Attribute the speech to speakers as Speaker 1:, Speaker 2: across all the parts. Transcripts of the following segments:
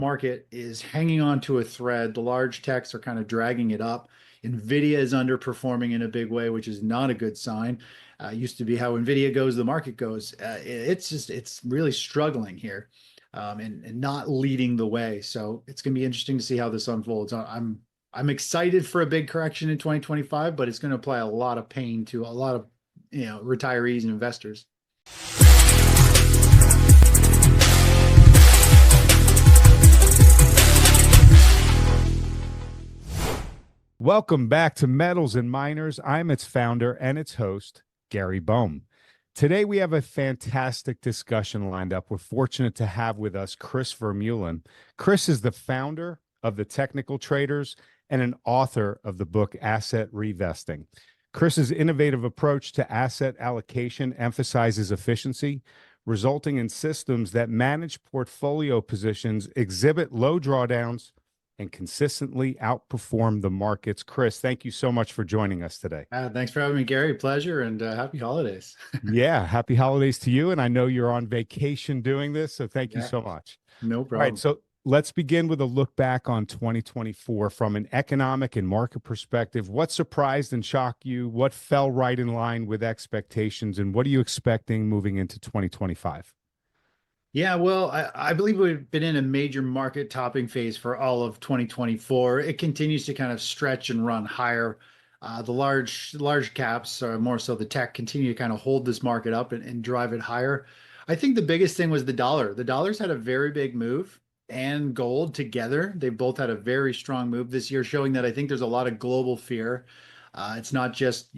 Speaker 1: market is hanging on to a thread. The large techs are kind of dragging it up. Nvidia is underperforming in a big way, which is not a good sign. Used to be how Nvidia goes, the market goes. It's really struggling here, and not leading the way. So it's going to be interesting to see how this unfolds. I'm excited for a big correction in 2025, but it's going to apply a lot of pain to a lot of retirees and investors.
Speaker 2: Welcome back to Metals and Miners. I'm its founder and its host, Gary Bohm. Today we have a fantastic discussion lined up. We're fortunate to have with us Chris Vermeulen. Chris is the founder of the Technical Traders and an author of the book Asset Revesting. Chris's innovative approach to asset allocation emphasizes efficiency, resulting in systems that manage portfolio positions, exhibit low drawdowns, and consistently outperform the markets. Chris, thank you so much for joining us today.
Speaker 1: Thanks for having me, Gary. Pleasure, and happy holidays.
Speaker 2: Yeah, happy holidays to you. And I know you're on vacation doing this, so thank you
Speaker 1: Yeah,
Speaker 2: so much.
Speaker 1: no
Speaker 2: All right,
Speaker 1: problem.
Speaker 2: so let's begin with a look back on 2024 from an economic and market perspective. What surprised and shocked you? What fell right in line with expectations? And what are you expecting moving into 2025?
Speaker 1: Yeah, well, I believe we've been in a major market topping phase for all of 2024. It continues to kind of stretch and run higher. The large caps, or more so the tech, continue to kind of hold this market up and drive it higher. I think the biggest thing was the dollar. The dollar's had a very big move, and gold together. They both had a very strong move this year, showing that I think there's a lot of global fear. It's not just,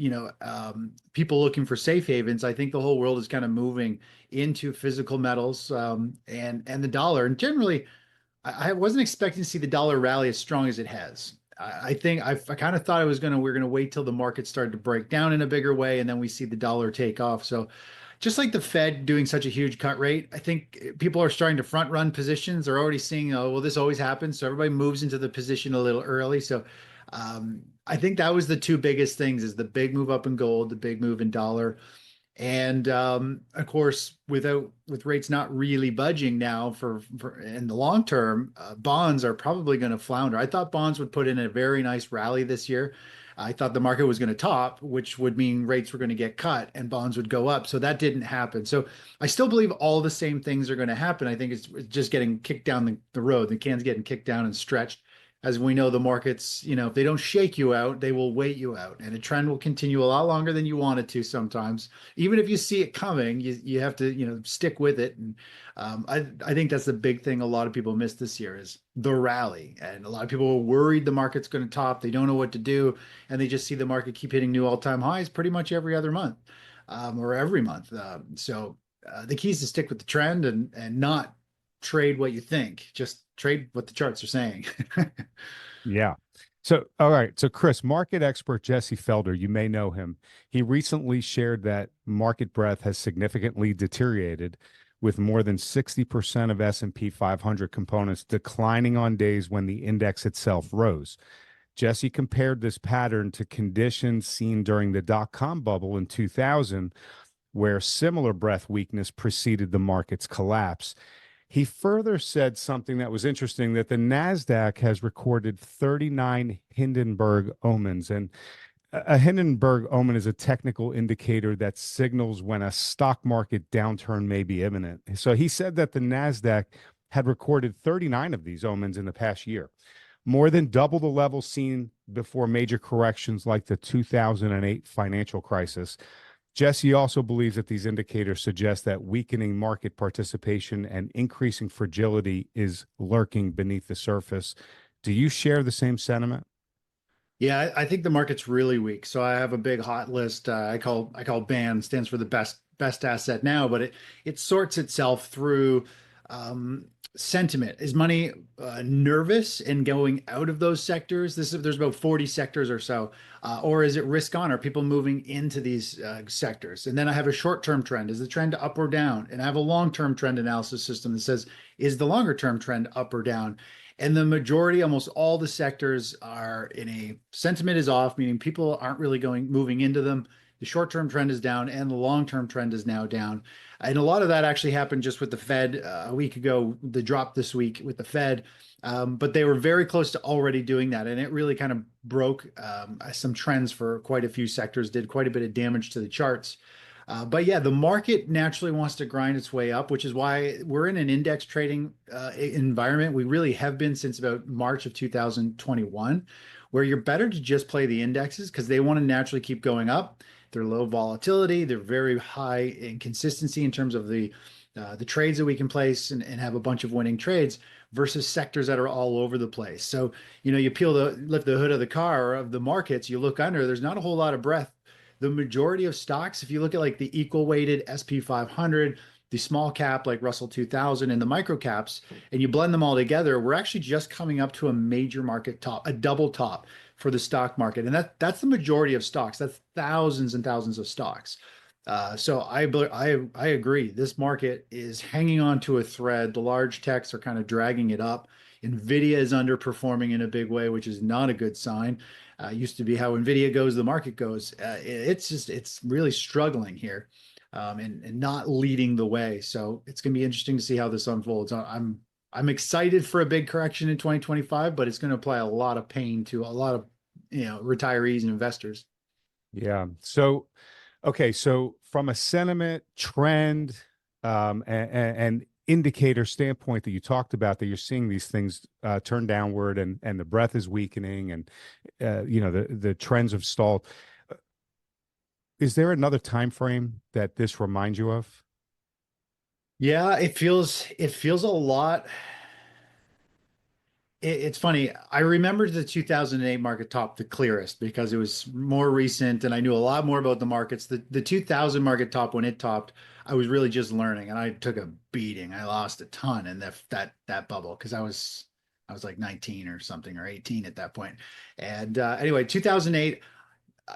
Speaker 1: people looking for safe havens. I think the whole world is kind of moving into physical metals, and the dollar. And generally, I wasn't expecting to see the dollar rally as strong as it has. I think I kind of thought it was we're gonna wait till the market started to break down in a bigger way, and then we see the dollar take off. So just like the Fed doing such a huge cut rate, I think people are starting to front run positions. They're already seeing, oh, well, this always happens. So everybody moves into the position a little early. So I think that was the two biggest things: is the big move up in gold, the big move in dollar. And of course, with rates not really budging now for in the long term, bonds are probably going to flounder. I thought bonds would put in a very nice rally this year. I thought the market was going to top, which would mean rates were going to get cut and bonds would go up. So that didn't happen. So I still believe all the same things are going to happen. I think it's just getting kicked down the road. The can's getting kicked down and stretched. As we know, the markets, if they don't shake you out, they will wait you out. And a trend will continue a lot longer than you want it to sometimes. Even if you see it coming, you have to, stick with it. And I think that's the big thing a lot of people missed this year is the rally. And a lot of people are worried the market's going to top. They don't know what to do. And they just see the market keep hitting new all-time highs pretty much every other month, or every month. The key is to stick with the trend and not trade what you think. Just trade what the charts are saying.
Speaker 2: Yeah. So, all right. So, Chris, market expert Jesse Felder, you may know him. He recently shared that market breadth has significantly deteriorated, with more than 60% of S&P 500 components declining on days when the index itself rose. Jesse compared this pattern to conditions seen during the dot-com bubble in 2000, where similar breadth weakness preceded the market's collapse. He further said something that was interesting, that the NASDAQ has recorded 39 Hindenburg omens. And a Hindenburg omen is a technical indicator that signals when a stock market downturn may be imminent. So he said that the NASDAQ had recorded 39 of these omens in the past year, more than double the level seen before major corrections like the 2008 financial crisis. Jesse also believes that these indicators suggest that weakening market participation and increasing fragility is lurking beneath the surface. Do you share the same sentiment?
Speaker 1: Yeah, I think the market's really weak. So I have a big hot list. I call BAN, stands for the best asset now, but it sorts itself through um, sentiment. Is money nervous and going out of those sectors? There's about 40 sectors or so, or is it risk on? Are people moving into these sectors? And then I have a short-term trend. Is the trend up or down? And I have a long-term trend analysis system that says, is the longer-term trend up or down? And the majority, almost all the sectors are in a sentiment is off, meaning people aren't really moving into them. The short-term trend is down and the long-term trend is now down. And a lot of that actually happened just with the Fed a week ago, the drop this week with the Fed. But they were very close to already doing that. And it really kind of broke some trends for quite a few sectors, did quite a bit of damage to the charts. But yeah, the market naturally wants to grind its way up, which is why we're in an index trading environment. We really have been since about March of 2021, where you're better to just play the indexes because they want to naturally keep going up. They're low volatility. They're very high in consistency in terms of the trades that we can place and have a bunch of winning trades versus sectors that are all over the place. So, you lift the hood of the car or of the markets, you look under, there's not a whole lot of breath. The majority of stocks, if you look at like the equal weighted SP 500, the small cap like Russell 2000 and the micro caps, and you blend them all together, we're actually just coming up to a major market top, a double top for the stock market. And that's the majority of stocks. That's thousands and thousands of stocks. So I agree. This market is hanging on to a thread. The large techs are kind of dragging it up. Nvidia is underperforming in a big way, which is not a good sign. Used to be how Nvidia goes, the market goes. It's really struggling here, and not leading the way. So it's going to be interesting to see how this unfolds. I'm excited for a big correction in 2025, but it's going to apply a lot of pain to a lot of retirees and investors.
Speaker 2: Yeah. So, okay. So from a sentiment trend, and indicator standpoint that you talked about, that you're seeing these things turn downward, and the breath is weakening, and the trends have stalled. Is there another time frame that this reminds you of?
Speaker 1: Yeah, it feels a lot. It's funny. I remember the 2008 market top the clearest because it was more recent and I knew a lot more about the markets. The 2000 market top, when it topped, I was really just learning and I took a beating. I lost a ton in that bubble because I was like 19 or something, or 18 at that point. And anyway, 2008,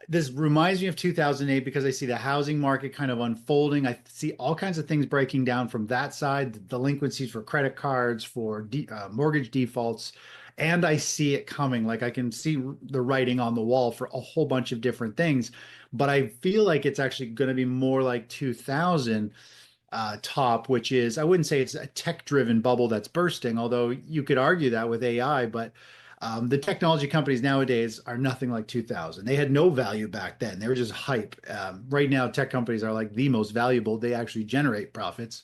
Speaker 1: this reminds me of 2008 because I see the housing market kind of unfolding. I see all kinds of things breaking down from that side, the delinquencies for credit cards, for mortgage defaults, and I see it coming. Like I can see the writing on the wall for a whole bunch of different things, but I feel like it's actually going to be more like 2000 top, which is, I wouldn't say it's a tech-driven bubble that's bursting, although you could argue that with AI, but the technology companies nowadays are nothing like 2000. They had no value back then. They were just hype. Right now, tech companies are like the most valuable. They actually generate profits.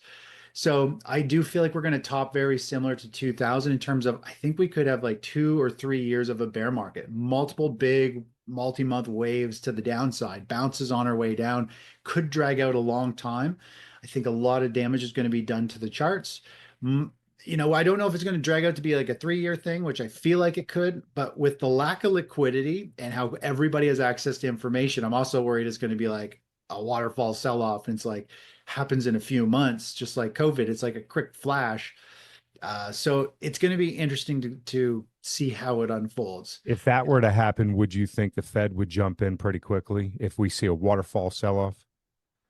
Speaker 1: So I do feel like we're going to top very similar to 2000 in terms of, I think we could have like 2 or 3 years of a bear market, multiple big multi-month waves to the downside, bounces on our way down, could drag out a long time. I think a lot of damage is going to be done to the charts. I don't know if it's going to drag out to be like a 3 year thing, which I feel like it could, but with the lack of liquidity and how everybody has access to information, I'm also worried it's going to be like a waterfall sell off. And it's like happens in a few months, just like COVID. It's like a quick flash. So it's going to be interesting to see how it unfolds.
Speaker 2: If that were to happen, would you think the Fed would jump in pretty quickly if we see a waterfall sell-off?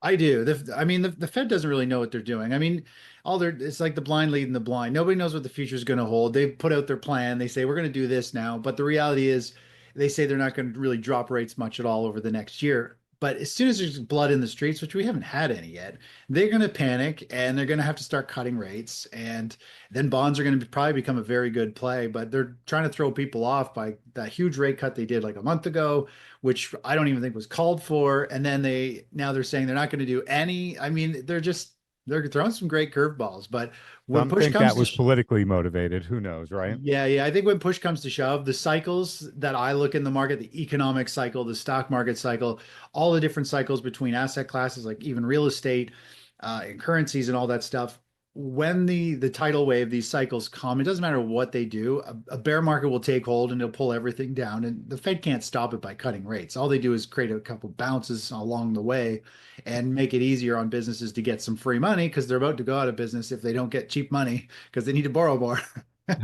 Speaker 1: I do. I mean, the Fed doesn't really know what they're doing. I mean, it's like the blind leading the blind. Nobody knows what the future is going to hold. They put out their plan. They say we're going to do this now, but the reality is, they say they're not going to really drop rates much at all over the next year. But as soon as there's blood in the streets, which we haven't had any yet, they're going to panic and they're going to have to start cutting rates. And then bonds are going to probably become a very good play. But they're trying to throw people off by that huge rate cut they did like a month ago, which I don't even think was called for. And then they're saying they're not going to do any. I mean, they're throwing some great curveballs. But when
Speaker 2: Some
Speaker 1: push
Speaker 2: think
Speaker 1: comes
Speaker 2: that
Speaker 1: to
Speaker 2: was politically motivated. Who knows, right?
Speaker 1: yeah, yeah. I think when push comes to shove, the cycles that I look in the market, the economic cycle, the stock market cycle, all the different cycles between asset classes, like even real estate, and currencies and all that stuff. When the tidal wave, these cycles come, it doesn't matter what they do, a bear market will take hold and it'll pull everything down. And the Fed can't stop it by cutting rates. All they do is create a couple bounces along the way and make it easier on businesses to get some free money because they're about to go out of business if they don't get cheap money because they need to borrow more.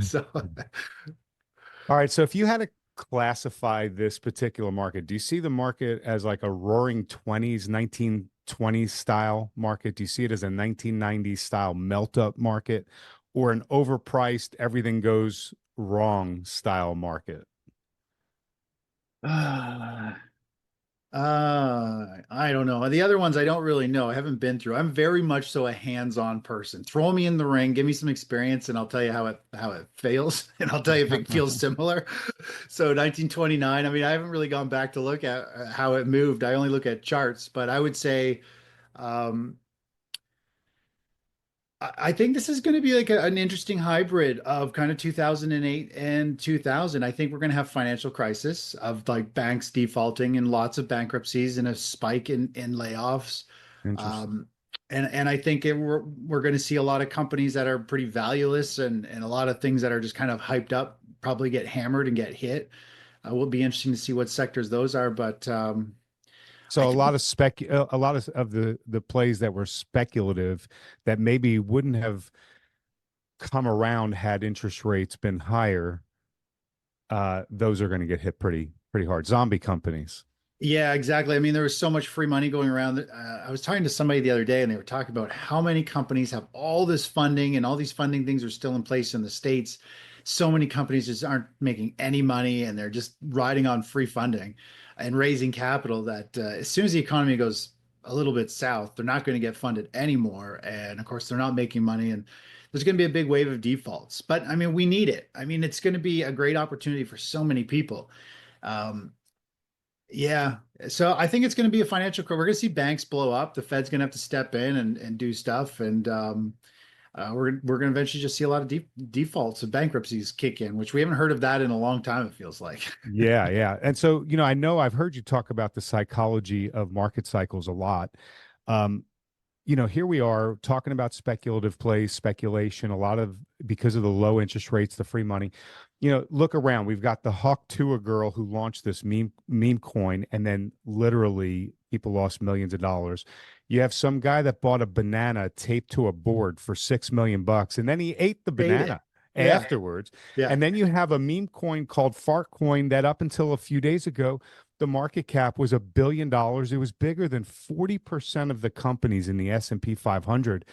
Speaker 1: So
Speaker 2: All right. So if you had to classify this particular market, do you see the market as like a roaring 20s, 1920s style market? Do you see it as a 1990s style melt up market, or an overpriced, everything goes wrong style market?
Speaker 1: I don't know. The other ones I don't really know. I haven't been through. I'm very much so a hands-on person. Throw me in the ring, give me some experience, and I'll tell you how it fails, and I'll tell you if it feels similar. So 1929. I mean, I haven't really gone back to look at how it moved. I only look at charts, but I would say um, I think this is going to be like an interesting hybrid of kind of 2008 and 2000. I think we're going to have financial crisis of like banks defaulting and lots of bankruptcies and a spike in layoffs.
Speaker 2: Interesting.
Speaker 1: Um, and I think we're going to see a lot of companies that are pretty valueless and a lot of things that are just kind of hyped up probably get hammered and get hit. Will be interesting to see what sectors those are, but I
Speaker 2: So a
Speaker 1: think
Speaker 2: lot of a lot of the plays that were speculative that maybe wouldn't have come around had interest rates been higher, those are going to get hit pretty hard. Zombie companies.
Speaker 1: Yeah, exactly. I mean, there was so much free money going around. I was talking to somebody the other day, and they were talking about how many companies have all this funding, and all these funding things are still in place in the States. So many companies just aren't making any money, and they're just riding on free funding and raising capital that as soon as the economy goes a little bit south, they're not going to get funded anymore. And of course, they're not making money, and there's going to be a big wave of defaults. But I mean, we need it. I mean, it's going to be a great opportunity for so many people. Um, yeah. So I think it's going to be a financial crisis. We're going to see banks blow up. The Fed's going to have to step in and do stuff. And we're going to eventually just see a lot of defaults and bankruptcies kick in, which we haven't heard of that in a long time, it feels like.
Speaker 2: Yeah, yeah. And so, I know I've heard you talk about the psychology of market cycles a lot. Um, here we are talking about speculative plays, speculation, a lot of because of the low interest rates, the free money. Look around. We've got the Hawk Tuah girl who launched this meme coin, and then literally people lost millions of dollars. You have some guy that bought a banana taped to a board for $6 million, and then he ate the
Speaker 1: Ate it.
Speaker 2: banana
Speaker 1: Yeah.
Speaker 2: afterwards.
Speaker 1: Yeah.
Speaker 2: And then you have a meme coin called Fart Coin that up until a few days ago the market cap was $1 billion. It was bigger than 40% of the companies in the S&P 500.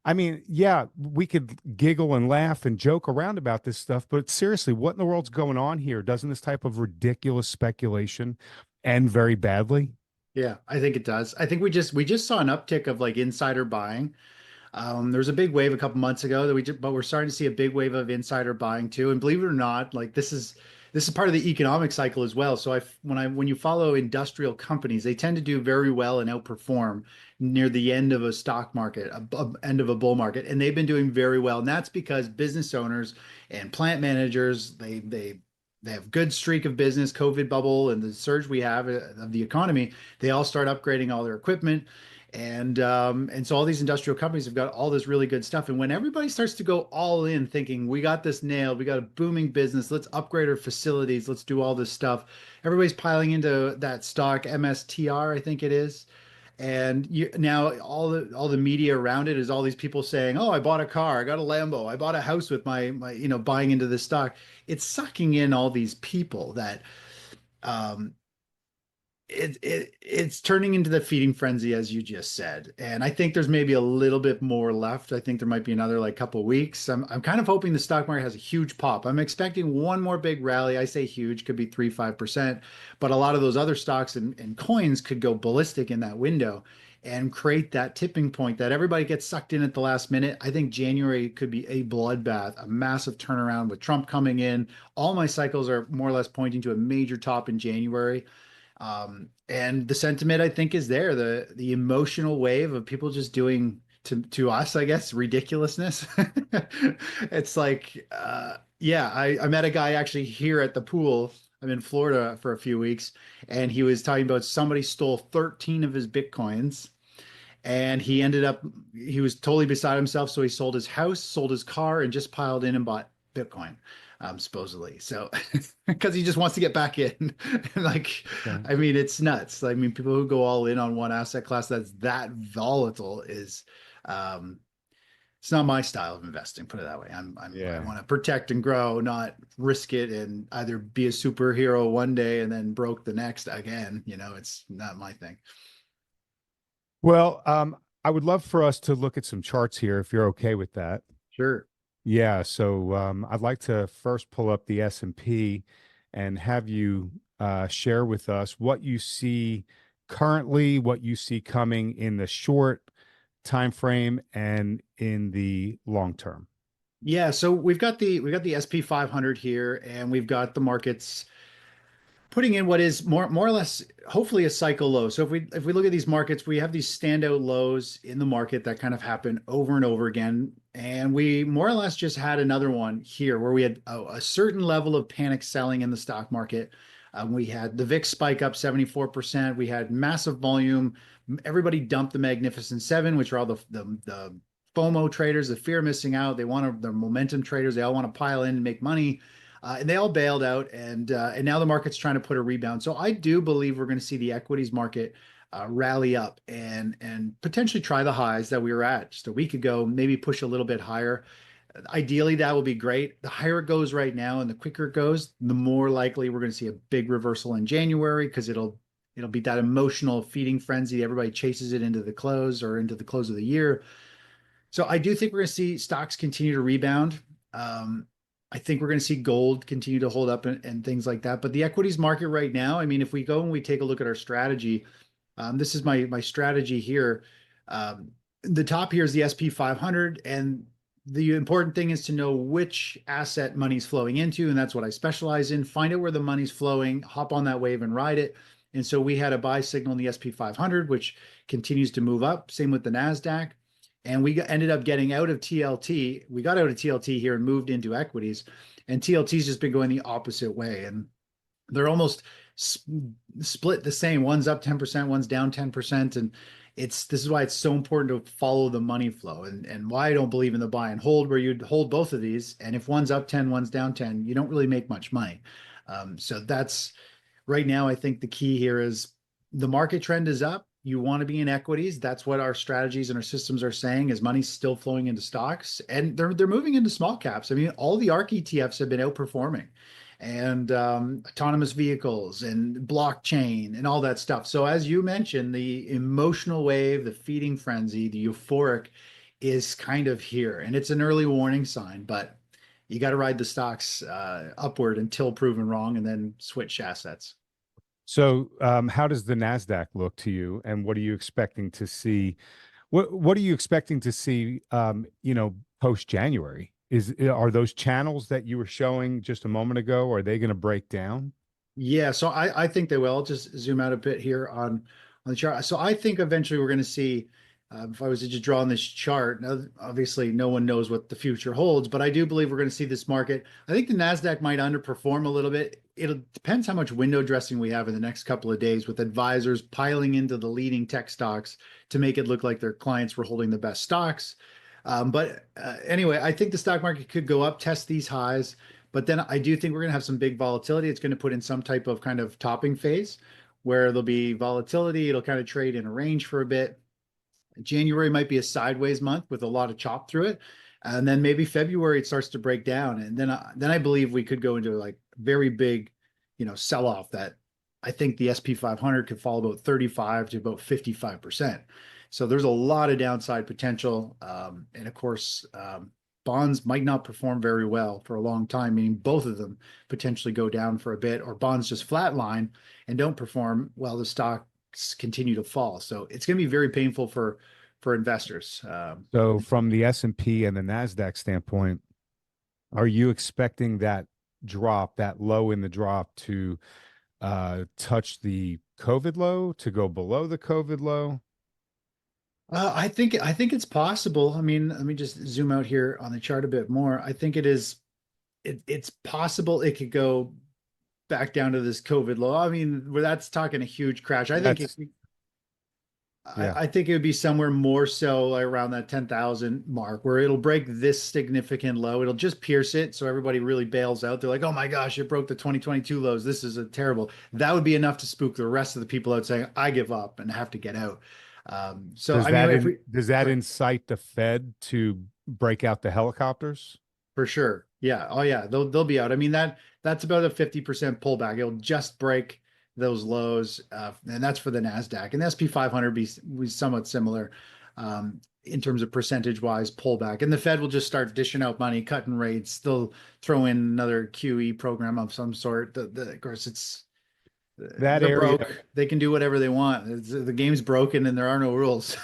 Speaker 2: I mean, yeah, we could giggle and laugh and joke around about this stuff, but seriously, what in the world's going on here? Doesn't this type of ridiculous speculation end very badly?
Speaker 1: Yeah. I think it does. I think we just saw an uptick of like insider buying. There was a big wave a couple months ago that but we're starting to see a big wave of insider buying too. And believe it or not, like this is part of the economic cycle as well. So when you follow industrial companies, they tend to do very well and outperform near the end of a stock market, end of a bull market, and they've been doing very well. And that's because business owners and plant managers they have good streak of business, COVID bubble, and the surge we have of the economy. They all start upgrading all their equipment and so all these industrial companies have got all this really good stuff. And when everybody starts to go all in thinking, we got this nailed, we got a booming business, let's upgrade our facilities, let's do all this stuff. Everybody's piling into that stock, MSTR, I think it is. And now all the media around it is all these people saying, "Oh, I bought a car, I got a Lambo, I bought a house with my buying into this stock." It's sucking in all these people that um, it's turning into the feeding frenzy as you just said, and I think there's maybe a little bit more left. I think there might be another like couple weeks. I'm kind of hoping the stock market has a huge pop. I'm expecting one more big rally. I say huge, could be 3-5%, but a lot of those other stocks and coins could go ballistic in that window and create that tipping point that everybody gets sucked in at the last minute. I think January could be a bloodbath, a massive turnaround with Trump coming in. All my cycles are more or less pointing to a major top in January. And the sentiment I think is there, the emotional wave of people just doing to us, I guess, ridiculousness. It's like, yeah, I met a guy actually here at the pool. I'm in Florida for a few weeks, and he was talking about somebody stole 13 of his Bitcoins, and he was totally beside himself. So he sold his house, sold his car, and just piled in and bought Bitcoin, supposedly. So because he just wants to get back in. Like,
Speaker 2: Okay.
Speaker 1: I mean, it's nuts. I mean, people who go all in on one asset class that's that volatile um, it's not my style of investing, put it that way. I
Speaker 2: Yeah.
Speaker 1: want to protect and grow, not risk it and either be a superhero one day and then broke the next again. It's not my thing.
Speaker 2: Well, I would love for us to look at some charts here if you're okay with that.
Speaker 1: Sure.
Speaker 2: Yeah, so I'd like to first pull up the S&P and have you share with us what you see currently, what you see coming in the short time frame and in the long term.
Speaker 1: Yeah, so we've got the SP 500 here, and we've got the markets putting in what is more or less hopefully a cycle low. So if we look at these markets, we have these standout lows in the market that kind of happen over and over again. And we more or less just had another one here where we had a certain level of panic selling in the stock market. We had the VIX spike up 74%. We had massive volume. Everybody dumped the Magnificent Seven, which are all the FOMO traders, the fear of missing out. They want to, the momentum traders. They all want to pile in and make money. And they all bailed out, and now the market's trying to put a rebound. So I do believe we're going to see the equities market rally up and potentially try the highs that we were at just a week ago, maybe push a little bit higher. Ideally, that will be great. The higher it goes right now and the quicker it goes, the more likely we're going to see a big reversal in January because it'll be that emotional feeding frenzy. Everybody chases it into the close or into the close of the year. So I do think we're going to see stocks continue to rebound. I think we're going to see gold continue to hold up and things like that. But the equities market right now, I mean, if we go and we take a look at our strategy, this is my strategy here. The top here is the SP 500, and the important thing is to know which asset money's flowing into, and that's what I specialize in. Find out where the money's flowing, hop on that wave and ride it. And so we had a buy signal in the SP 500, which continues to move up. Same with the NASDAQ. And we ended up getting out of TLT. We got out of TLT here and moved into equities. And TLT's just been going the opposite way. And they're almost split the same. One's up 10%, one's down 10%. And this is why it's so important to follow the money flow and why I don't believe in the buy and hold, where you'd hold both of these. And if one's up 10, one's down 10, you don't really make much money. So that's right now, I think the key here is the market trend is up. You want to be in equities. That's what our strategies and our systems are saying is money's still flowing into stocks, and they're moving into small caps. I mean, all the ARK ETFs have been outperforming, and autonomous vehicles and blockchain and all that stuff. So as you mentioned, the emotional wave, the feeding frenzy, the euphoric is kind of here, and it's an early warning sign, but you got to ride the stocks upward until proven wrong and then switch assets.
Speaker 2: So, how does the NASDAQ look to you, and what are you expecting to see? What are you expecting to see? Post January, are those channels that you were showing just a moment ago? Are they going to break down?
Speaker 1: Yeah, so I think they will. I'll just zoom out a bit here on the chart. So I think eventually we're going to see, if I was to just draw on this chart, now obviously no one knows what the future holds, but I do believe we're going to see this market. I think the NASDAQ might underperform a little bit. It depends how much window dressing we have in the next couple of days with advisors piling into the leading tech stocks to make it look like their clients were holding the best stocks. But anyway, I think the stock market could go up, test these highs. But then I do think we're going to have some big volatility. It's going to put in some type of kind of topping phase where there'll be volatility. It'll kind of trade in a range for a bit. January might be a sideways month with a lot of chop through it. And then maybe February it starts to break down. And then I believe we could go into like very big, sell off that I think the SP 500 could fall about 35 to about 55%. So there's a lot of downside potential. And of course, bonds might not perform very well for a long time, meaning both of them potentially go down for a bit, or bonds just flatline and don't perform while the stocks continue to fall. So it's going to be very painful for investors.
Speaker 2: So from the S&P and the NASDAQ standpoint, are you expecting that drop, that low in the drop, to touch the COVID low, to go below the COVID low?
Speaker 1: I think it's possible. I mean, let me just zoom out here on the chart a bit more. I think it's possible it could go back down to this COVID low. I mean, that's talking a huge crash. I think it would be somewhere more so around that 10,000 mark where it'll break this significant low. It'll just pierce it. So everybody really bails out. They're like, oh my gosh, it broke the 2022 lows. This is a terrible. That would be enough to spook the rest of the people out saying, I give up and have to get out. So
Speaker 2: does that incite the Fed to break out the helicopters?
Speaker 1: For sure. Yeah. Oh yeah. They'll be out. I mean, that's about a 50% pullback. It'll just break those lows. And that's for the NASDAQ, and the SP 500 be somewhat similar, in terms of percentage wise pullback. And the Fed will just start dishing out money, cutting rates. They'll throw in another QE program of some sort. Of course, it's
Speaker 2: that
Speaker 1: They're
Speaker 2: area,
Speaker 1: broke. They can do whatever they want. The game's broken and there are no rules.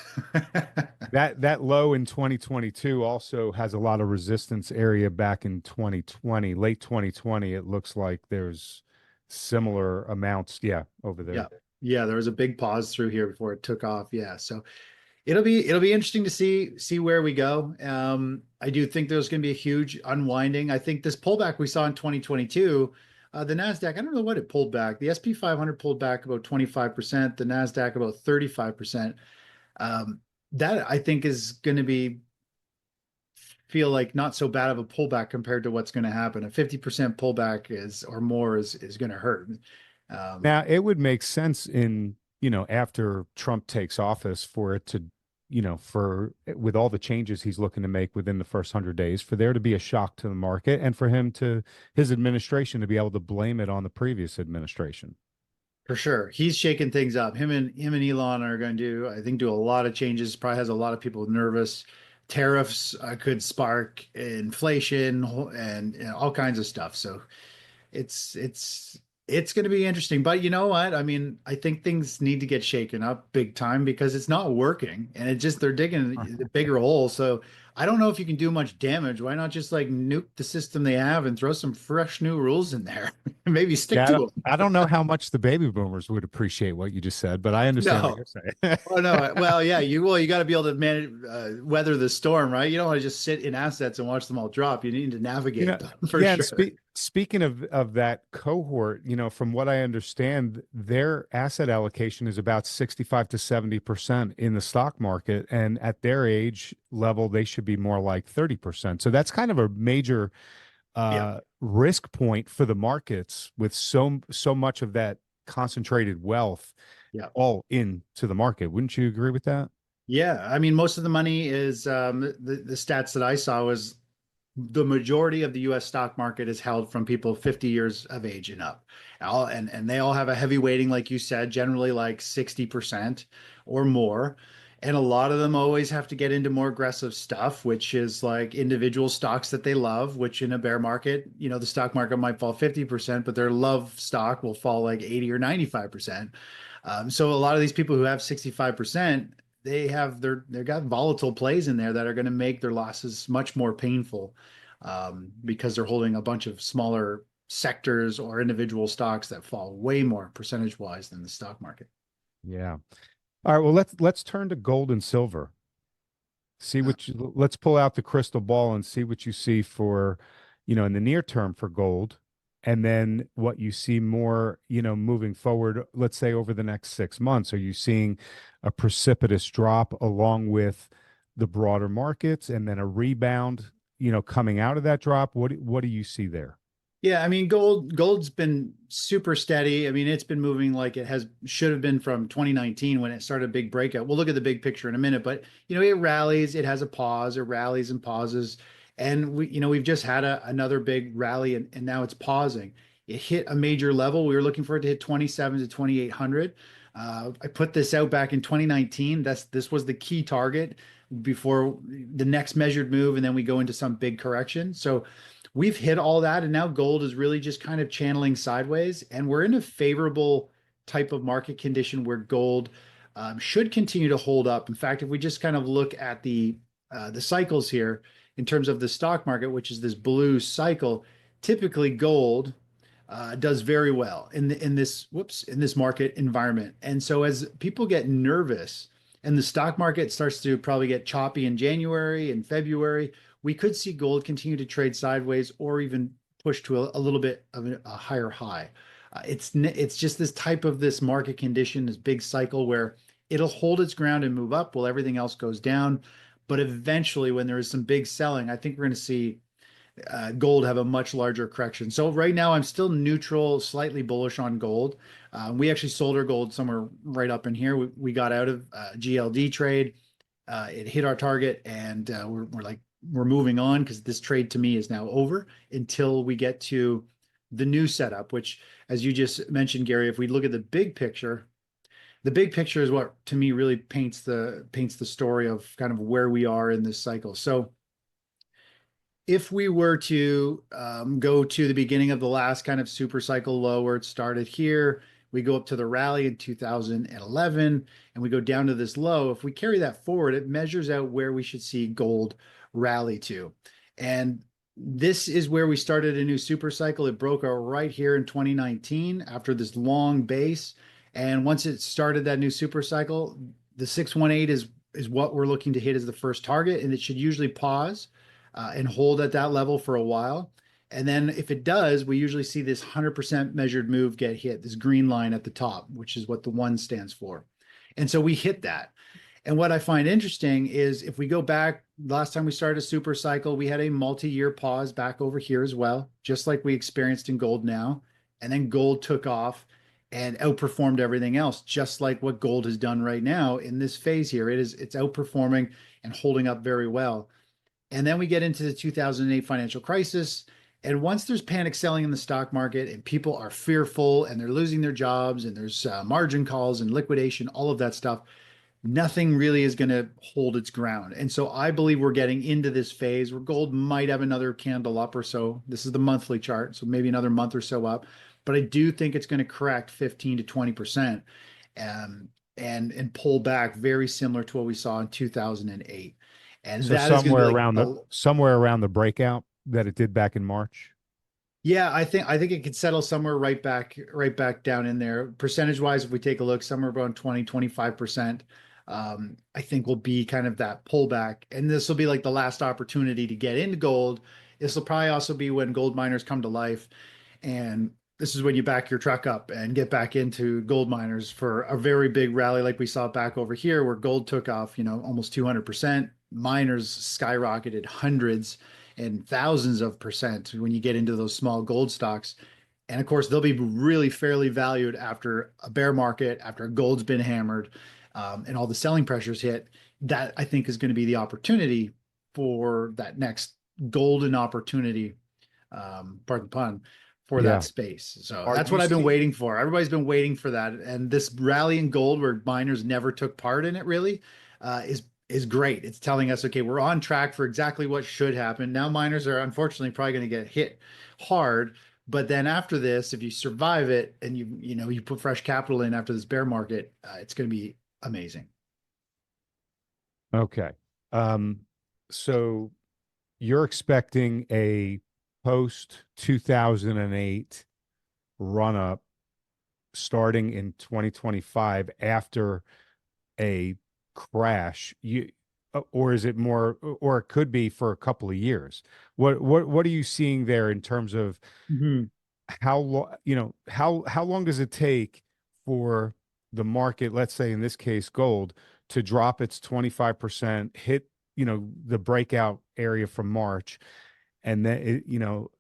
Speaker 2: that low in 2022 also has a lot of resistance area back in 2020, late 2020. It looks like there's similar amounts, yeah, over
Speaker 1: Yeah.
Speaker 2: there.
Speaker 1: Yeah, there was a big pause through here before it took off. Yeah. So it'll be interesting to see where we go. I do think there's going to be a huge unwinding. I think this pullback we saw in 2022, the Nasdaq, I don't know what it pulled back. The SP 500 pulled back about 25%, the Nasdaq about 35%. Um, that I think is going to be feel like not so bad of a pullback compared to what's going to happen. A 50% pullback is or more is going to hurt. Um,
Speaker 2: Now, it would make sense in, after Trump takes office for it to, for with all the changes he's looking to make within the first 100 days, for there to be a shock to the market and for his administration to be able to blame it on the previous administration.
Speaker 1: For sure. He's shaking things up. Him and Elon are going to I think, do a lot of changes. Probably has a lot of people nervous. Tariffs could spark inflation and all kinds of stuff. So it's it's it's going to be interesting. But you know what? I mean, I think things need to get shaken up big time because it's not working, and they're digging a bigger hole. So I don't know if you can do much damage. Why not just like nuke the system they have and throw some fresh new rules in there? Maybe stick
Speaker 2: Yeah,
Speaker 1: to them.
Speaker 2: I don't know how much the baby boomers would appreciate what you just said, but I understand what
Speaker 1: No.
Speaker 2: you're saying.
Speaker 1: Oh no. Well, yeah, you got to be able to manage weather the storm, right? You don't want to just sit in assets and watch them all drop. You need to navigate them for
Speaker 2: Yeah, and
Speaker 1: sure.
Speaker 2: speaking of that cohort, from what I understand, their asset allocation is about 65 to 70% in the stock market, and at their age level, they should be more like 30%. So that's kind of a major
Speaker 1: Yeah.
Speaker 2: risk point for the markets with so much of that concentrated wealth
Speaker 1: Yeah.
Speaker 2: all into the market. Wouldn't you agree with that?
Speaker 1: Yeah. I mean, most of the money is the stats that I saw was the majority of the US stock market is held from people 50 years of age and up. And they all have a heavy weighting, like you said, generally like 60% or more. And a lot of them always have to get into more aggressive stuff, which is like individual stocks that they love, which in a bear market, the stock market might fall 50%, but their love stock will fall like 80 or 95%. So a lot of these people who have 65%, they've got volatile plays in there that are going to make their losses much more painful because they're holding a bunch of smaller sectors or individual stocks that fall way more percentage wise than the stock market.
Speaker 2: Yeah. All right. Well, let's turn to gold and silver. Let's pull out the crystal ball and see what you see for, in the near term for gold, and then what you see more, moving forward, let's say over the next 6 months. Are you seeing a precipitous drop along with the broader markets and then a rebound, coming out of that drop? What do you see there?
Speaker 1: Yeah, I mean gold's been super steady. I mean, it's been moving like should have been from 2019 when it started a big breakout. We'll look at the big picture in a minute, but it rallies, it has a pause, it rallies and pauses. And we've just had another big rally and now it's pausing. It hit a major level. We were looking for it to hit 27 to 2800. I put this out back in 2019. This was the key target before the next measured move, and then we go into some big correction. So we've hit all that, and now gold is really just kind of channeling sideways, and we're in a favorable type of market condition where gold should continue to hold up. In fact, if we just kind of look at the cycles here in terms of the stock market, which is this blue cycle, typically gold does very well in this market environment. And so as people get nervous and the stock market starts to probably get choppy in January and February, we could see gold continue to trade sideways or even push to a little bit of a higher high. It's just this market condition, this big cycle where it'll hold its ground and move up while everything else goes down. But eventually, when there is some big selling, I think we're going to see gold have a much larger correction. So right now, I'm still neutral, slightly bullish on gold. We actually sold our gold somewhere right up in here. We got out of GLD trade. It hit our target, and we're moving on because this trade to me is now over until we get to the new setup, which, as you just mentioned, Gary, if we look at the big picture is what to me really paints the story of kind of where we are in this cycle. So if we were to go to the beginning of the last kind of super cycle low where it started here, We go up to the rally in 2011 and we go down to this low. If we carry that forward, it measures out where we should see gold rally to. And this is where we started a new super cycle. It broke out right here in 2019 after this long base. And once it started that new super cycle, the 618 is what we're looking to hit as the first target. And it should usually pause and hold at that level for a while. And then if it does, we usually see this 100% measured move get hit, this green line at the top, which is what the one stands for. And so we hit that. And what I find interesting is if we go back, last time we started a super cycle, we had a multi-year pause back over here as well, just like we experienced in gold now. And then gold took off and outperformed everything else, just like what gold has done right now in this phase here. It's outperforming and holding up very well. And then we get into the 2008 financial crisis. And once there's panic selling in the stock market and people are fearful and they're losing their jobs and there's margin calls and liquidation, all of that stuff, nothing really is going to hold its ground. And so I believe we're getting into this phase where gold might have another candle up or so. This is the monthly chart, so maybe another month or so up. But I do think it's going to correct 15 to 20% and pull back very similar to what we saw in 2008. And
Speaker 2: So
Speaker 1: that is going to be like
Speaker 2: somewhere around the breakout that it did back in March.
Speaker 1: yeah, I think it could settle somewhere right back down in there. Percentage wise, if we take a look, somewhere around 20-25%, I think will be kind of that pullback. And this will be like the last opportunity to get into gold. This will probably also be when gold miners come to life. And this is when you back your truck up and get back into gold miners for a very big rally like we saw back over here where gold took off, almost 200%. Miners skyrocketed hundreds and thousands of percent when you get into those small gold stocks. And of course, they'll be really fairly valued after a bear market, after gold's been hammered, and all the selling pressures hit. That I think is going to be the opportunity for that next golden opportunity, pardon the pun, for
Speaker 2: Yeah.
Speaker 1: that space. So
Speaker 2: Are
Speaker 1: that's
Speaker 2: you
Speaker 1: what I've been
Speaker 2: seeing-
Speaker 1: waiting for. Everybody's been waiting for that. And this rally in gold where miners never took part in it really is great. It's telling us, okay, we're on track for exactly what should happen. Now miners are unfortunately probably going to get hit hard, but then after this, if you survive it and you put fresh capital in after this bear market, it's going to be amazing.
Speaker 2: Okay. So you're expecting a post 2008 run up starting in 2025 after a crash. Or is it more, or it could be for a couple of years? What are you seeing there in terms of how long, how long does it take for the market, let's say in this case gold, to drop its 25%, hit, the breakout area from March, and then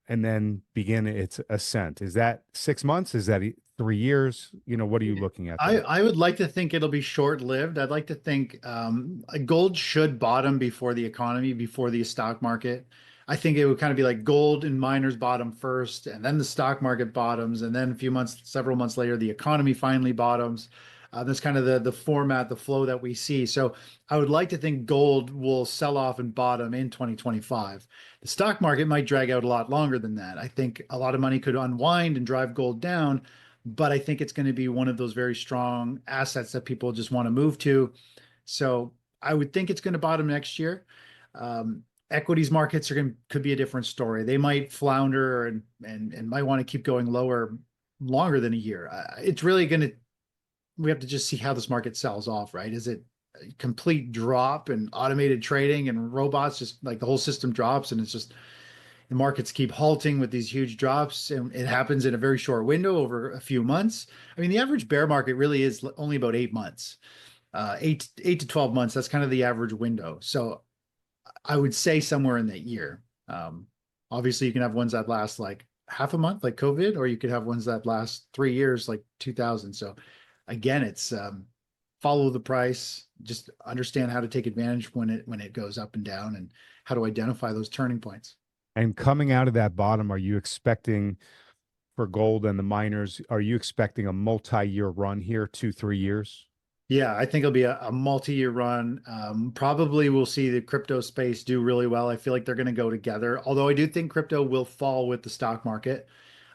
Speaker 2: and then begin its ascent? Is that 6 months? Is that 3 years? What are you looking at there?
Speaker 1: I would like to think it'll be short-lived. I'd like to think gold should bottom before the economy, before the stock market. I think it would kind of be like gold and miners bottom first, and then the stock market bottoms, and then several months later, the economy finally bottoms. That's kind of the format, the flow that we see. So I would like to think gold will sell off and bottom in 2025. The stock market might drag out a lot longer than that. I think a lot of money could unwind and drive gold down, but I think it's going to be one of those very strong assets that people just want to move to. So I would think it's going to bottom next year. Equities markets could be a different story. They might flounder and might want to keep going lower longer than a year. It's really we have to just see how this market sells off, right? Is it a complete drop and automated trading and robots, just like the whole system drops and it's just the markets keep halting with these huge drops, and it happens in a very short window over a few months. I mean, the average bear market really is only about 8 months, 8 to 12 months. That's kind of the average window. So I would say somewhere in that year. Obviously, you can have ones that last like half a month, like COVID, or you could have ones that last 3 years, like 2000. So again, it's follow the price, just understand how to take advantage when it goes up and down, and how to identify those turning points.
Speaker 2: And coming out of that bottom, are you expecting for gold and the miners, are you expecting a multi-year run here, 2-3 years?
Speaker 1: Yeah, I think it'll be a multi-year run. Probably we'll see the crypto space do really well. I feel like they're going to go together. Although I do think crypto will fall with the stock market.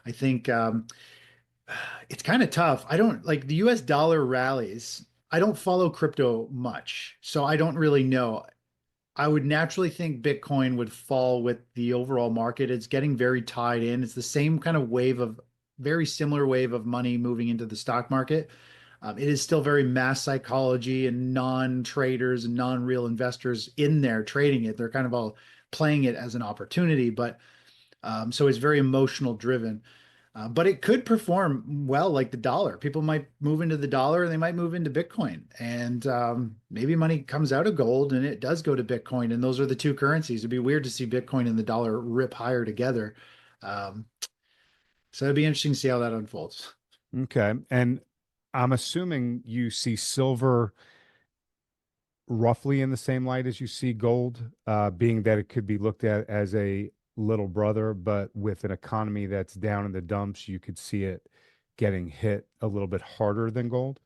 Speaker 1: I think It's kind of tough. I don't like the US dollar rallies. I don't follow crypto much, so I don't really know. I would naturally think Bitcoin would fall with the overall market. It's getting very tied in. It's the same kind of very similar wave of money moving into the stock market. It is still very mass psychology and non-traders and non-real investors in there trading it. They're kind of all playing it as an opportunity, but so it's very emotional driven. But it could perform well like the dollar. People might move into the dollar and they might move into Bitcoin. And maybe money comes out of gold and it does go to Bitcoin. And those are the two currencies. It'd be weird to see Bitcoin and the dollar rip higher together. Um, so it'd be interesting to see how that unfolds.
Speaker 2: Okay. And I'm assuming you see silver roughly in the same light as you see gold, being that it could be looked at as a little brother, but with an economy that's down in the dumps, you could see it getting hit a little bit harder than gold.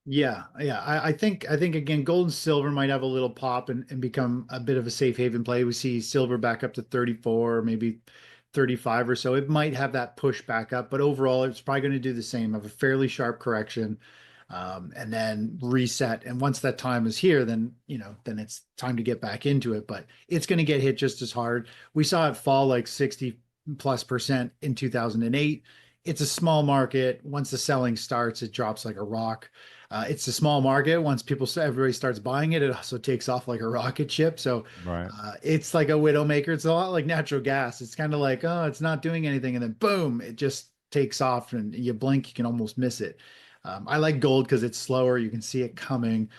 Speaker 1: Yeah. I think again, gold and silver might have a little pop and become a bit of a safe haven play. We see silver back up to 34, maybe 35 or so. It might have that push back up, but overall, it's probably going to do the same, have a fairly sharp correction, and then reset. And once that time is here, then then it's time to get back into it. But it's going to get hit just as hard. We saw it fall like 60+% in 2008. It's a small market. Once the selling starts, it drops like a rock. It's a small market. Once everybody starts buying it, it also takes off like a rocket ship. So
Speaker 2: Right.
Speaker 1: it's like a widowmaker. It's a lot like natural gas. It's kind of like, oh, it's not doing anything, and then boom, it just takes off, and you blink, you can almost miss it. I like gold because it's slower. You can see it coming.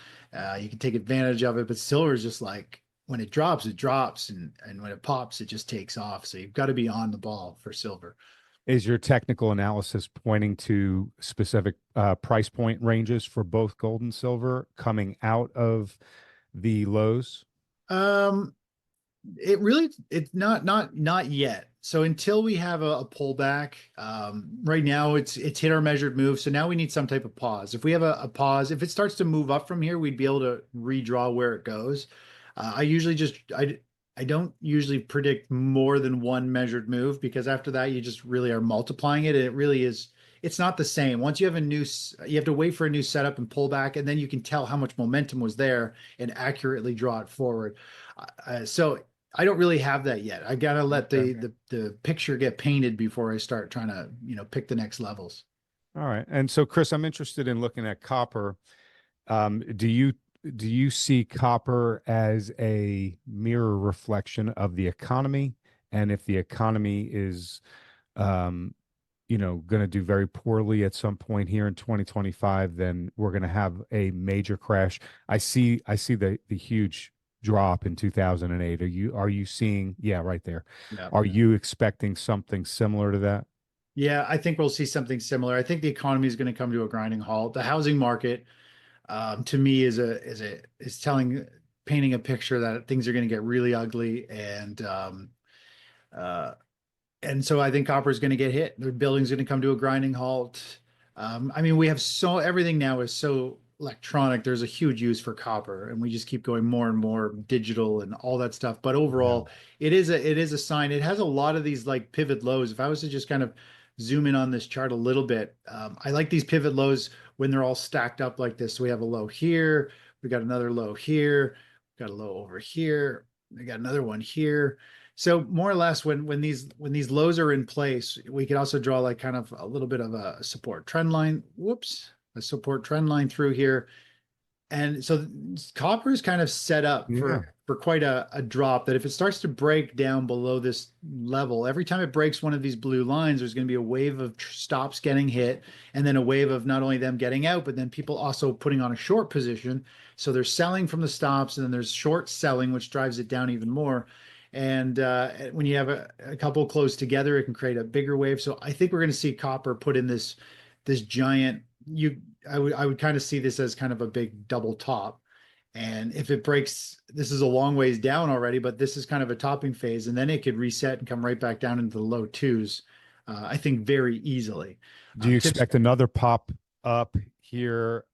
Speaker 1: You can take advantage of it. But silver is just like when it drops, and when it pops, it just takes off. So you've got to be on the ball for silver.
Speaker 2: Is your technical analysis pointing to specific price point ranges for both gold and silver coming out of the lows?
Speaker 1: Um, it's not yet. So until we have a pullback, right now it's hit our measured move. So now we need some type of pause. If we have a pause, if it starts to move up from here, we'd be able to redraw where it goes. I usually just I don't usually predict more than one measured move, because after that you just really are multiplying it. And it really is, it's not the same. Once you have you have to wait for a new setup and pull back, and then you can tell how much momentum was there and accurately draw it forward. So I don't really have that yet. I gotta let
Speaker 2: Okay.
Speaker 1: the picture get painted before I start trying to, pick the next levels.
Speaker 2: All right. And so, Chris, I'm interested in looking at copper. Do you see copper as a mirror reflection of the economy? And if the economy is, um, going to do very poorly at some point here in 2025, then we're going to have a major crash. I see the huge drop in 2008. Are you seeing, yeah, right there.
Speaker 1: Yeah.
Speaker 2: Are you expecting something similar to that?
Speaker 1: Yeah, I think we'll see something similar. I think the economy is going to come to a grinding halt. The housing market, to me, is painting a picture that things are going to get really ugly, uh, and so I think copper is going to get hit. The building's going to come to a grinding halt. I mean, we have everything now is so electronic. There's a huge use for copper, and we just keep going more and more digital and all that stuff. But
Speaker 2: Yeah.
Speaker 1: overall, it is a sign. It has a lot of these like pivot lows. If I was to just kind of zoom in on this chart a little bit, I like these pivot lows when they're all stacked up like this. So we have a low here, we got another low here, we got a low over here, we got another one here. So more or less, when these lows are in place, we could also draw like kind of a little bit of a support trend line. Whoops, a support trend line through here. And so copper is kind of set up
Speaker 2: Yeah.
Speaker 1: for quite a drop, that if it starts to break down below this level, every time it breaks one of these blue lines, there's going to be a wave of stops getting hit, and then a wave of not only them getting out, but then people also putting on a short position. So they're selling from the stops, and then there's short selling, which drives it down even more. And when you have a couple close together, it can create a bigger wave. So I think we're going to see copper put in this giant, I would kind of see this as kind of a big double top. And if it breaks, this is a long ways down already, but this is kind of a topping phase, and then it could reset and come right back down into the low twos. I think very easily.
Speaker 2: Do you
Speaker 1: Tips.
Speaker 2: expect another pop up here,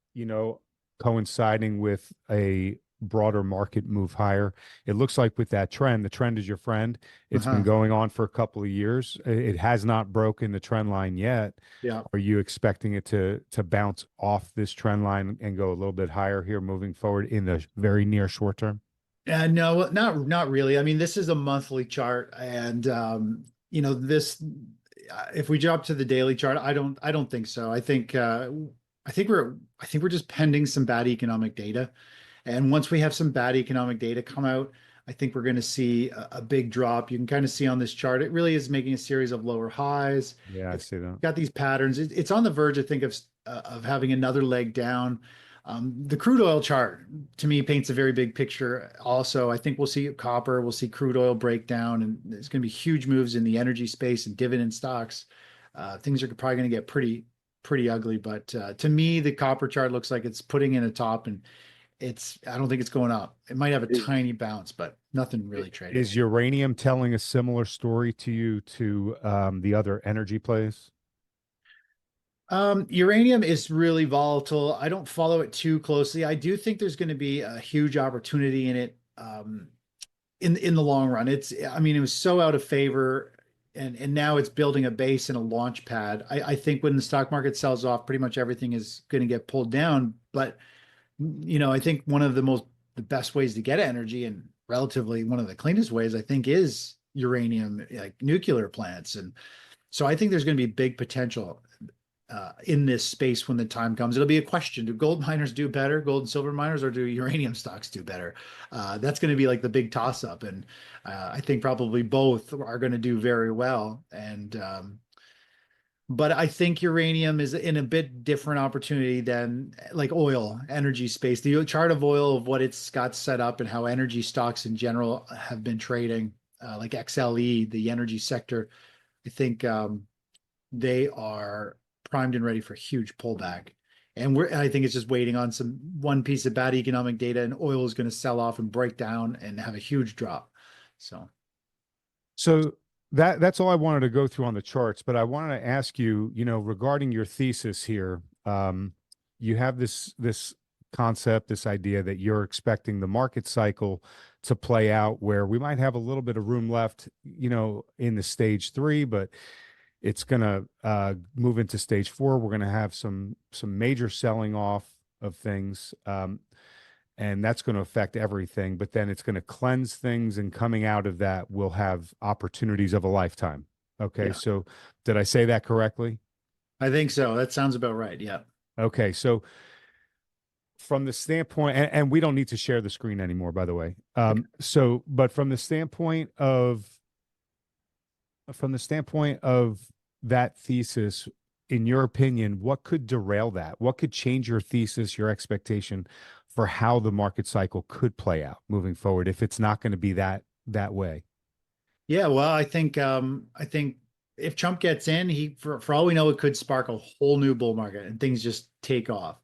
Speaker 2: coinciding with a broader market move higher. It looks like with that trend, the trend is your friend. It's been
Speaker 1: Uh-huh.
Speaker 2: going on for a couple of years. It has not broken the trend line yet.
Speaker 1: Yeah.
Speaker 2: Are you expecting it to bounce off this trend line and go a little bit higher here moving forward in the very near short term?
Speaker 1: No, not really. I mean, this is a monthly chart, and this. If we jump to the daily chart, I don't think so. I think we're just pending some bad economic data, and once we have some bad economic data come out, I think we're going to see a big drop. You can kind of see on this chart, it really is making a series of lower highs.
Speaker 2: Yeah, I
Speaker 1: It's
Speaker 2: see that.
Speaker 1: got these patterns. It's on the verge, I think, of having another leg down. The crude oil chart to me paints a very big picture. Also, I think we'll see copper, we'll see crude oil break down, and there's going to be huge moves in the energy space and dividend stocks. Things are probably going to get pretty ugly. But to me, the copper chart looks like it's putting in a top, and I don't think it's going up. It might have a
Speaker 2: Is,
Speaker 1: tiny bounce, but nothing really trading.
Speaker 2: is uranium telling a similar story to you to the other energy plays?
Speaker 1: Uranium is really volatile. I don't follow it too closely. I do think there's going to be a huge opportunity in it in the long run. I mean, it was so out of favor, and now it's building a base and a launch pad. I think when the stock market sells off, pretty much everything is going to get pulled down. But I think one of the best ways to get energy, and relatively one of the cleanest ways, I think, is uranium, like nuclear plants. And so I think there's going to be big potential in this space when the time comes. It'll be a question: do gold miners do better, gold and silver miners, or do uranium stocks do better? That's going to be like the big toss up, and I think probably both are going to do very well. And but I think uranium is in a bit different opportunity than like oil, energy space. The chart of oil, of what it's got set up and how energy stocks in general have been trading, like XLE, the energy sector. I think they are primed and ready for a huge pullback. And I think it's just waiting on one piece of bad economic data, and oil is going to sell off and break down and have a huge drop.
Speaker 2: So that's all I wanted to go through on the charts, but I wanted to ask you, regarding your thesis here. You have this concept, this idea that you're expecting the market cycle to play out where we might have a little bit of room left, in the stage three, but it's going to move into stage four. We're going to have some major selling off of things. And that's going to affect everything, but then it's going to cleanse things, and coming out of that, we'll have opportunities of a lifetime. Okay.
Speaker 1: Yeah,
Speaker 2: So did I say that correctly?
Speaker 1: I think so. That sounds about right. Yeah.
Speaker 2: Okay. So from the standpoint, and we don't need to share the screen anymore, by the way.
Speaker 1: Okay.
Speaker 2: But from the standpoint of that thesis, in your opinion, what could derail that? What could change your thesis, your expectation for how the market cycle could play out moving forward if it's not going to be that way?
Speaker 1: Yeah, well, I think if Trump gets in, for all we know, it could spark a whole new bull market and things just take off.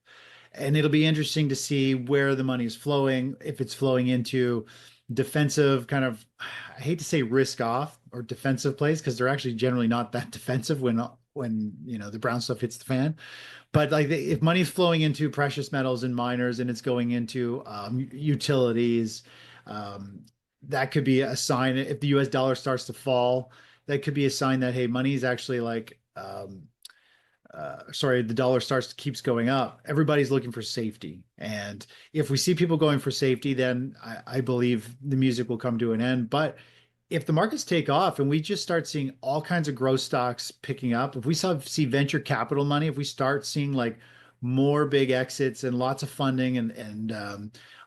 Speaker 1: And it'll be interesting to see where the money is flowing, if it's flowing into defensive kind of, I hate to say risk off or defensive plays, because they're actually generally not that defensive when the brown stuff hits the fan. But like if money's flowing into precious metals and miners, and it's going into utilities, um, that could be a sign. If the US dollar starts to fall, that could be a sign that, hey, money is actually like sorry, the dollar keeps going up. Everybody's looking for safety. And if we see people going for safety, then I believe the music will come to an end. But if the markets take off and we just start seeing all kinds of growth stocks picking up, if we see venture capital money, if we start seeing like more big exits and lots of funding and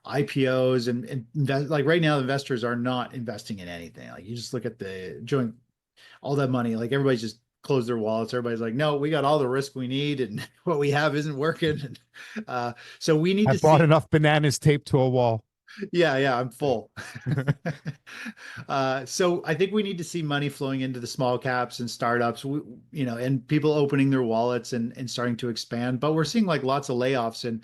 Speaker 1: IPOs and like right now, investors are not investing in anything. Like you just look at the joint, all that money, like everybody's just closed their wallets. Everybody's like, no, we got all the risk we need, and what we have isn't working. And, so we need
Speaker 2: I
Speaker 1: to
Speaker 2: bought
Speaker 1: see.
Speaker 2: enough bananas taped to a wall.
Speaker 1: Yeah, I'm full. So I think we need to see money flowing into the small caps and startups, and people opening their wallets and starting to expand. But we're seeing like lots of layoffs in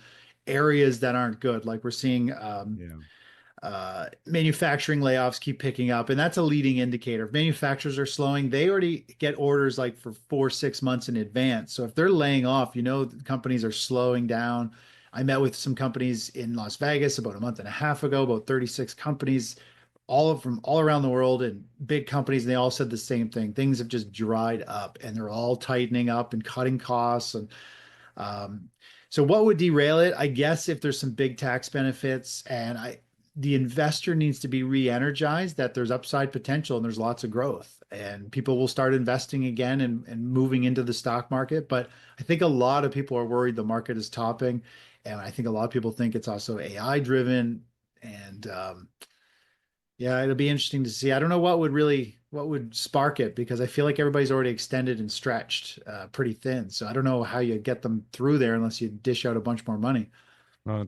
Speaker 1: areas that aren't good. Like we're seeing
Speaker 2: Yeah.
Speaker 1: manufacturing layoffs keep picking up, and that's a leading indicator. If manufacturers are slowing, they already get orders like for 4, 6 months in advance. So if they're laying off, companies are slowing down. I met with some companies in Las Vegas about a month and a half ago, about 36 companies, all from all around the world and big companies. And they all said the same thing. Things have just dried up and they're all tightening up and cutting costs. And um, so what would derail it? I guess if there's some big tax benefits and the investor needs to be re-energized that there's upside potential and there's lots of growth and people will start investing again and moving into the stock market. But I think a lot of people are worried the market is topping. And I think a lot of people think it's also AI driven. And yeah, it'll be interesting to see. I don't know what would spark it because I feel like everybody's already extended and stretched pretty thin. So I don't know how you get them through there unless you dish out a bunch more money.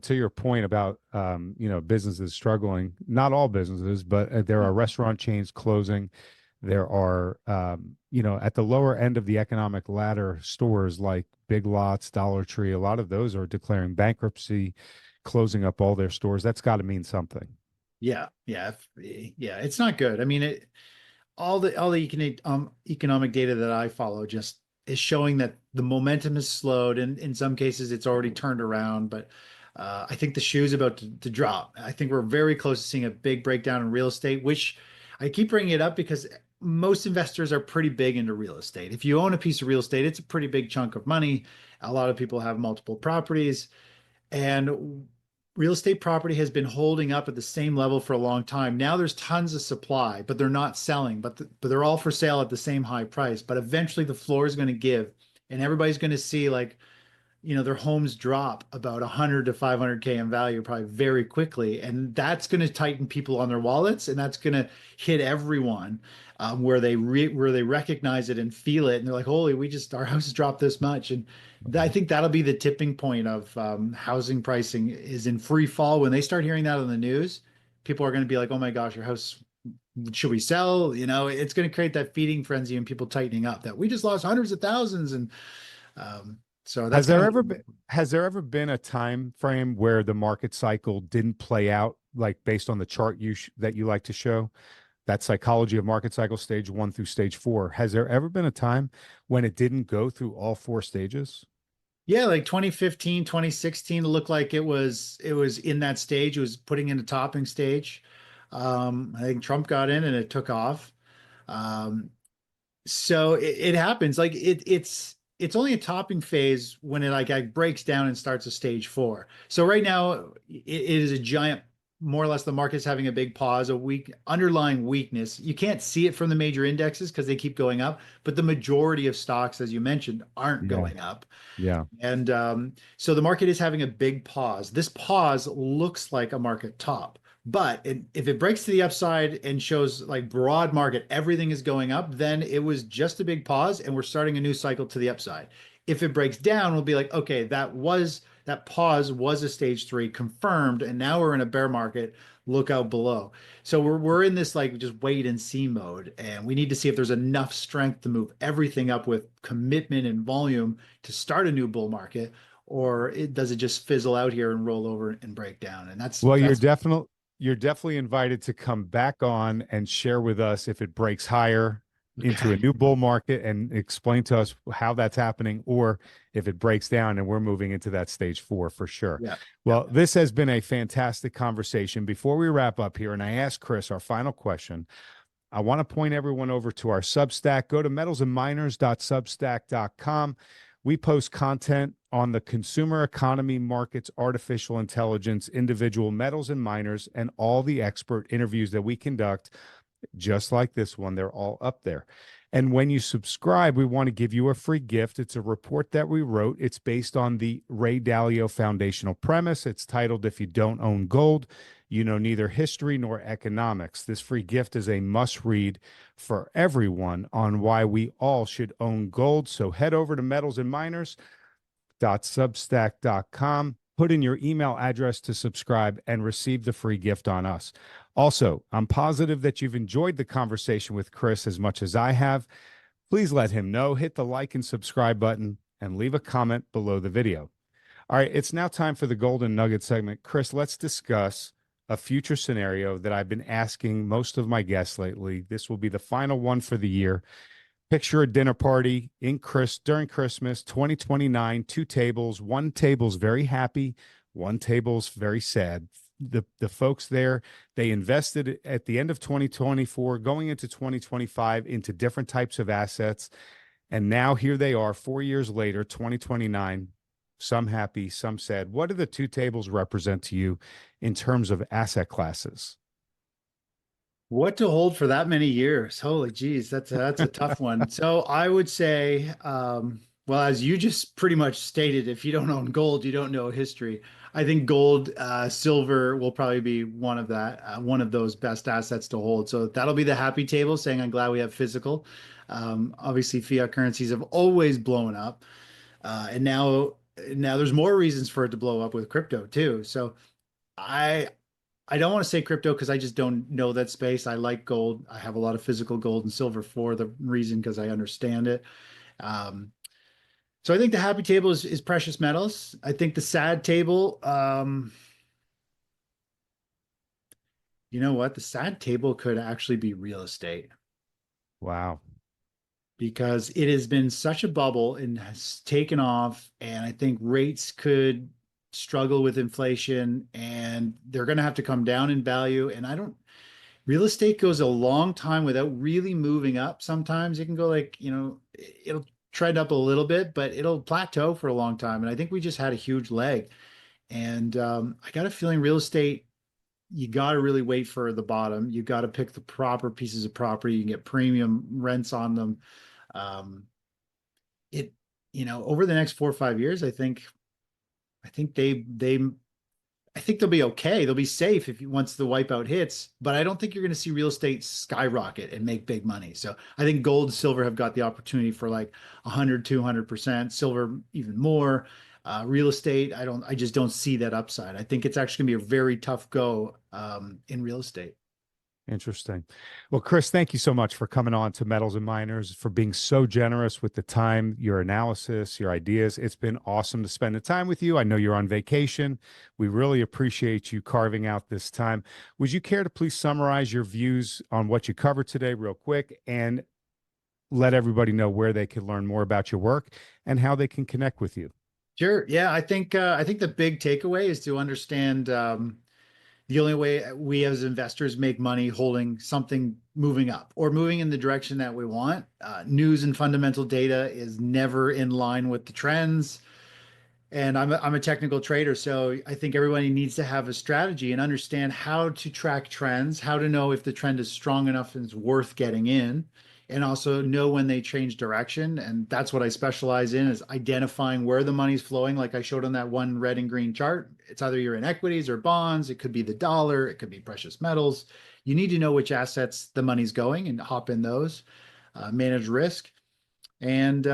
Speaker 2: To your point about businesses struggling, not all businesses, but there are restaurant chains closing. There are at the lower end of the economic ladder, stores like Big Lots, Dollar Tree. A lot of those are declaring bankruptcy, closing up all their stores. That's got to mean something.
Speaker 1: Yeah, yeah, yeah. It's not good. I mean, all the economic data that I follow just is showing that the momentum has slowed, and in some cases, it's already turned around. But I think the shoe's about to drop. I think we're very close to seeing a big breakdown in real estate, which I keep bringing it up because most investors are pretty big into real estate. If you own a piece of real estate, it's a pretty big chunk of money. A lot of people have multiple properties. And real estate property has been holding up at the same level for a long time. Now there's tons of supply, but they're not selling, but they're all for sale at the same high price. But eventually the floor is going to give and everybody's going to see like, their homes drop about 100 to 500K in value probably very quickly. And that's going to tighten people on their wallets and that's going to hit everyone where they recognize it and feel it. And they're like, holy, our house has dropped this much. And I think that'll be the tipping point of housing pricing is in free fall. When they start hearing that on the news, people are going to be like, oh my gosh, your house, should we sell? It's going to create that feeding frenzy and people tightening up that we just lost hundreds of thousands. And so that's
Speaker 2: has there ever been a time frame where the market cycle didn't play out like based on the chart that you like to show? That psychology of market cycle stage 1 through stage 4. Has there ever been a time when it didn't go through all 4 stages?
Speaker 1: Yeah, like 2015, 2016, it looked like it was in that stage. It was putting in a topping stage. I think Trump got in and it took off. Um, so it happens. Like it's only a topping phase when it like breaks down and starts a stage 4. So right now it is a giant, more or less the market's having a big pause, a weak underlying weakness. You can't see it from the major indexes because they keep going up, but the majority of stocks, as you mentioned, aren't going up.
Speaker 2: Yeah.
Speaker 1: And so the market is having a big pause. This pause looks like a market top. But if it breaks to the upside and shows like broad market, everything is going up, then it was just a big pause and we're starting a new cycle to the upside. If it breaks down, we'll be like, okay, that pause was a stage 3 confirmed, and now we're in a bear market. Look out below. So we're in this like just wait and see mode, and we need to see if there's enough strength to move everything up with commitment and volume to start a new bull market, or does it just fizzle out here and roll over and break down? And
Speaker 2: well, you're definitely invited to come back on and share with us if it breaks higher into a new bull market and explain to us how that's happening, or if it breaks down and we're moving into that stage 4 for sure.
Speaker 1: Yeah.
Speaker 2: Well, this has been a fantastic conversation. Before we wrap up here, and I ask Chris our final question, I want to point everyone over to our Substack. Go to metalsandminers.substack.com. We post content on the consumer economy, markets, artificial intelligence, individual metals and miners, and all the expert interviews that we conduct, just like this one. They're all up there. And when you subscribe, we want to give you a free gift. It's a report that we wrote. It's based on the Ray Dalio foundational premise. It's titled, If You Don't Own Gold, You Know Neither History Nor Economics. This free gift is a must-read for everyone on why we all should own gold. So head over to metalsandminers.substack.com, put in your email address to subscribe, and receive the free gift on us. Also, I'm positive that you've enjoyed the conversation with Chris as much as I have. Please let him know. Hit the like and subscribe button and leave a comment below the video. All right, it's now time for the Golden Nugget segment. Chris, let's discuss a future scenario that I've been asking most of my guests lately. This will be the final one for the year. Picture a dinner party during Christmas 2029, 2 tables. One table's very happy, One table's very sad. The folks there, they invested at the end of 2024, going into 2025, into different types of assets. And now here they are 4 years later, 2029, some happy, some sad. What do the two tables represent to you in terms of asset classes?
Speaker 1: What to hold for that many years? Holy geez, that's a tough one. So I would say, well, as you just pretty much stated, if you don't own gold, you don't know history. I think gold, silver will probably be one of those best assets to hold. So that'll be the happy table, saying I'm glad we have physical. Obviously, fiat currencies have always blown up, and now there's more reasons for it to blow up with crypto too. So I I don't want to say crypto because I just don't know that space. I like gold. I have a lot of physical gold and silver for the reason because I understand it. Um, so I think the happy table is precious metals. I think the sad table, you know what? The sad table could actually be real estate
Speaker 2: Wow.
Speaker 1: because it has been such a bubble and has taken off. And I think rates could struggle with inflation and they're going to have to come down in value. And I don't, real estate goes a long time without really moving up. Sometimes it can go like, it'll trend up a little bit, but it'll plateau for a long time. And I think we just had a huge leg. And I got a feeling real estate, you got to really wait for the bottom. You got to pick the proper pieces of property. You can get premium rents on them. Um, it, over the next 4 or 5 years, I think I think they'll be okay. They'll be safe if once the wipeout hits, but I don't think you're going to see real estate skyrocket and make big money. So I think gold, silver have got the opportunity for like 100, 200%, silver even more. Real estate, I just don't see that upside. I think it's actually going to be a very tough go in real estate.
Speaker 2: Interesting. Well, Chris, thank you so much for coming on to Metals and Miners, for being so generous with the time, your analysis, your ideas. It's been awesome to spend the time with you. I know you're on vacation. We really appreciate you carving out this time. Would you care to please summarize your views on what you covered today real quick and let everybody know where they can learn more about your work and how they can connect with you?
Speaker 1: Sure. Yeah, I think the big takeaway is to understand the only way we as investors make money holding something moving up or moving in the direction that we want. News and fundamental data is never in line with the trends. And I'm a technical trader, so I think everybody needs to have a strategy and understand how to track trends, how to know if the trend is strong enough and it's worth getting in, and also know when they change direction. And that's what I specialize in, is identifying where the money's flowing. Like I showed on that one red and green chart, it's either you're in equities or bonds. It could be the dollar, it could be precious metals. You need to know which assets the money's going and hop in those, manage risk. And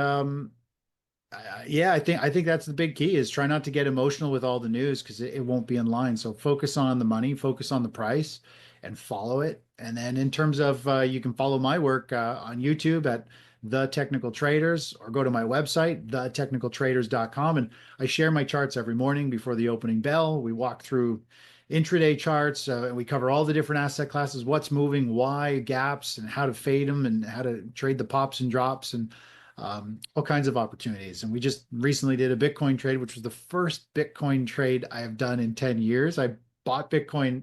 Speaker 1: yeah, I think that's the big key, is try not to get emotional with all the news because it won't be in line. So focus on the money, focus on the price, and follow it. And then in terms of you can follow my work on YouTube at The Technical Traders, or go to my website, thetechnicaltraders.com, and I share my charts every morning before the opening bell. We walk through intraday charts, and we cover all the different asset classes, what's moving, why, gaps, and how to fade them, and how to trade the pops and drops, and all kinds of opportunities. And we just recently did a Bitcoin trade, which was the first Bitcoin trade I have done in 10 years. I bought Bitcoin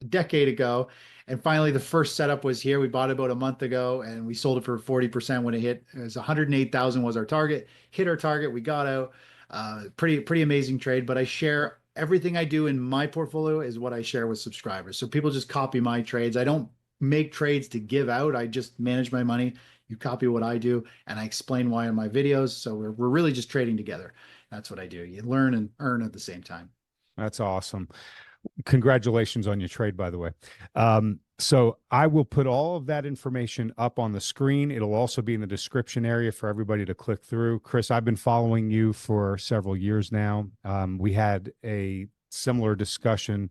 Speaker 1: a decade ago. And finally, the first setup was here. We bought it about a month ago and we sold it for 40% when it hit. It was 108,000 was our target, hit our target. We got out. Pretty amazing trade. But I share everything I do in my portfolio is what I share with subscribers. So people just copy my trades. I don't make trades to give out. I just manage my money. You copy what I do, and I explain why in my videos. So we're really just trading together. That's what I do. You learn and earn at the same time.
Speaker 2: That's awesome. Congratulations on your trade, by the way. So I will put all of that information up on the screen. It'll also be in the description area for everybody to click through. Chris, I've been following you for several years now. We had a similar discussion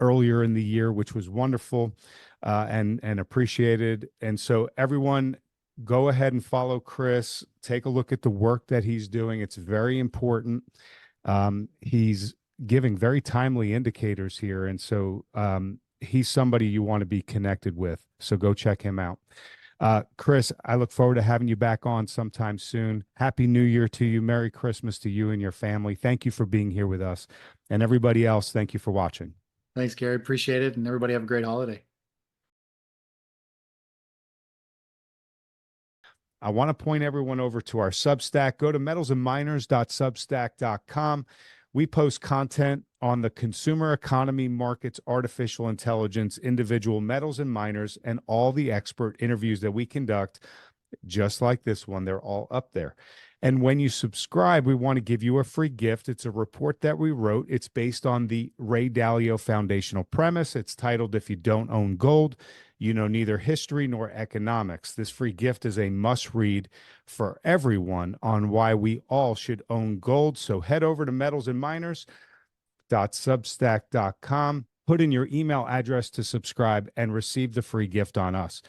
Speaker 2: earlier in the year, which was wonderful and appreciated. And so everyone, go ahead and follow Chris. Take a look at the work that he's doing. It's very important. He's giving very timely indicators here. And so he's somebody you want to be connected with. So go check him out. Chris, I look forward to having you back on sometime soon. Happy New Year to you. Merry Christmas to you and your family. Thank you for being here with us. And everybody else, thank you for watching.
Speaker 1: Thanks, Gary. Appreciate it. And everybody have a great holiday.
Speaker 2: I want to point everyone over to our Substack. Go to metalsandminers.substack.com. We post content on the consumer economy, markets, artificial intelligence, individual metals and miners, and all the expert interviews that we conduct, just like this one. They're all up there. And when you subscribe, we want to give you a free gift. It's a report that we wrote. It's based on the Ray Dalio foundational premise. It's titled, If You Don't Own Gold, You Know Neither History Nor Economics. This free gift is a must-read for everyone on why we all should own gold. So head over to metalsandminers.substack.com, put in your email address to subscribe, and receive the free gift on us.